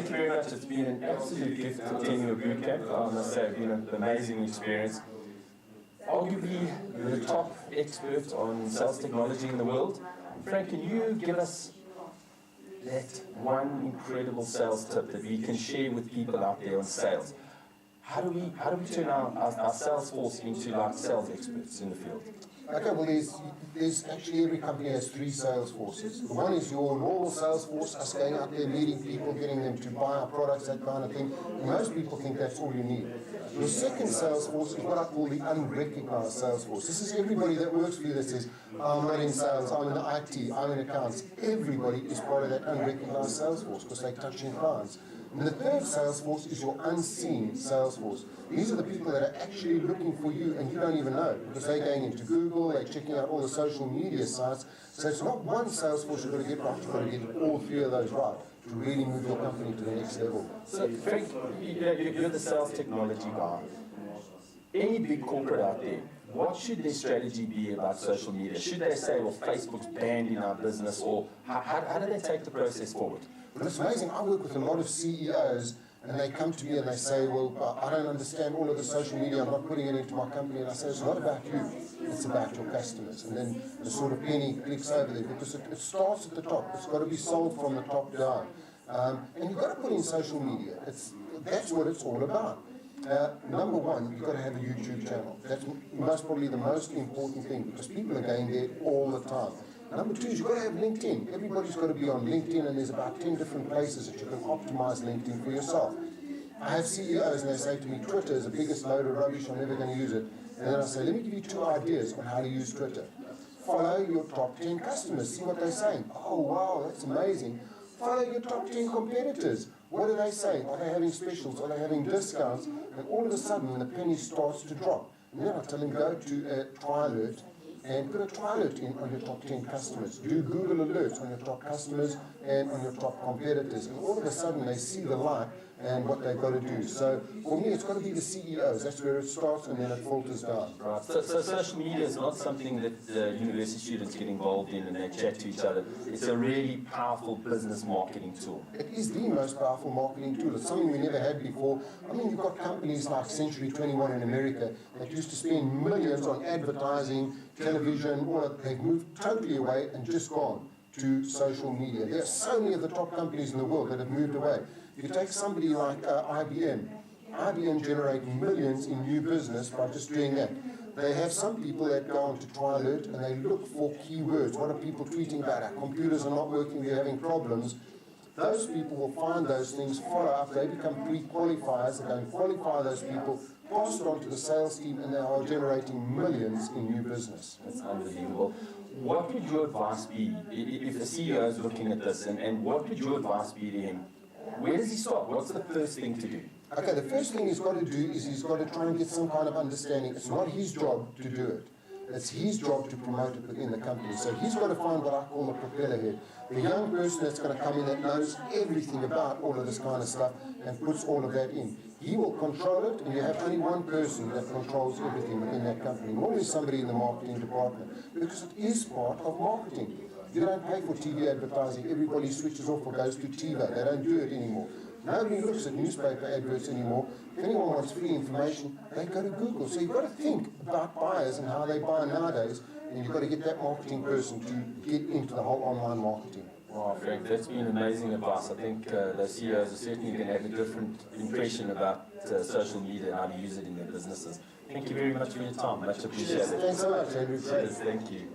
thank you very much. It's been an absolute gift attending your boot camp. I must say, it's been an amazing experience. Arguably the top expert on sales technology in the world. Frank, can you give us that one incredible sales tip that we can share with people out there on sales? How do we turn our sales force into like sales experts in the field? Okay, well, there's actually every company has three sales forces. The one is your normal sales force, us going out there, meeting people, getting them to buy our products, that kind of thing. And most people think that's all you need. Your second sales force is what I call the unrecognized sales force. This is everybody that works for you that says, I'm not in sales, I'm in IT, I'm in accounts. Everybody is part of that unrecognized sales force because they're touching clients. And the third sales force is your unseen sales force. These are the people that are actually looking for you and you don't even know because they're going into Google, they're checking out all the social media sites. So it's not one sales force you've got to get right, you've got to get all three of those right to really move your company to the next level. So Frank, you're the sales technology guy. Any big corporate out there, what should their strategy be about social media? Should they say, well, Facebook's banned in our business, or how do they take the process forward? Well, it's amazing. I work with a lot of CEOs, and they come to me and they say, well, I don't understand all of the social media, I'm not putting it into my company. And I say, it's not about you, it's about your customers. And then the sort of penny clicks over there, because it starts at the top. It's got to be sold from the top down. And you've got to put in social media. That's what it's all about. Number one, you've got to have a YouTube channel. That's most probably the most important thing, because people are going there all the time. Number two is you've got to have LinkedIn. Everybody's got to be on LinkedIn, and there's about 10 different places that you can optimize LinkedIn for yourself. I have CEOs and they say to me, Twitter is the biggest load of rubbish, I'm never going to use it. And then I say, let me give you 2 ideas on how to use Twitter. Follow your top 10 customers, see what they're saying. Oh wow, that's amazing. Follow your top 10 competitors. What are they saying? Are they having specials? Are they having discounts? And all of a sudden the penny starts to drop. And then I tell them, go to TriAlert and put a TriAlert in on your top 10 customers. Do Google alerts on your top customers and on your top competitors. And all of a sudden they see the light and what they've got to do. So for me, it's got to be the CEOs. That's where it starts, and then it filters down. Right. So social media is not something that university students get involved in and they chat to each other. It's a really powerful business marketing tool. It is the most powerful marketing tool. It's something we never had before. I mean, you've got companies like Century 21 in America that used to spend millions on advertising, television, all that. They've moved totally away and just gone to social media. There are so many of the top companies in the world that have moved away. If you take somebody like IBM generate millions in new business by just doing that. They have some people that go on to TriAlert and they look for keywords. What are people tweeting about? Our computers are not working, we're having problems. Those people will find those things, follow up, they become pre-qualifiers, they go and qualify those people, pass it on to the sales team, and they are generating millions in new business. That's unbelievable. What would your advice be if the CEO is looking at this, and what would your advice be to him? Where does he start? What's the first thing to do? Okay, the first thing he's got to do is he's got to try and get some kind of understanding. It's not his job to do it. It's his job to promote it within the company. So he's got to find what I call the propeller head. The young person that's going to come in that knows everything about all of this kind of stuff and puts all of that in. He will control it, and you have only one person that controls everything within that company. Normally somebody in the marketing department, because it is part of marketing. You don't pay for TV advertising. Everybody switches off or goes to TiVo. They don't do it anymore. Nobody looks at newspaper adverts anymore. If anyone wants free information, they go to Google. So you've got to think about buyers and how they buy nowadays, and you've got to get that marketing person to get into the whole online marketing. Wow, Frank, that's been amazing advice. I think the CEOs are certainly going to have a different impression about social media and how to use it in their businesses. Thank you very much for your time. Much appreciated. Thanks so much, Andrew. Cheers, thank you.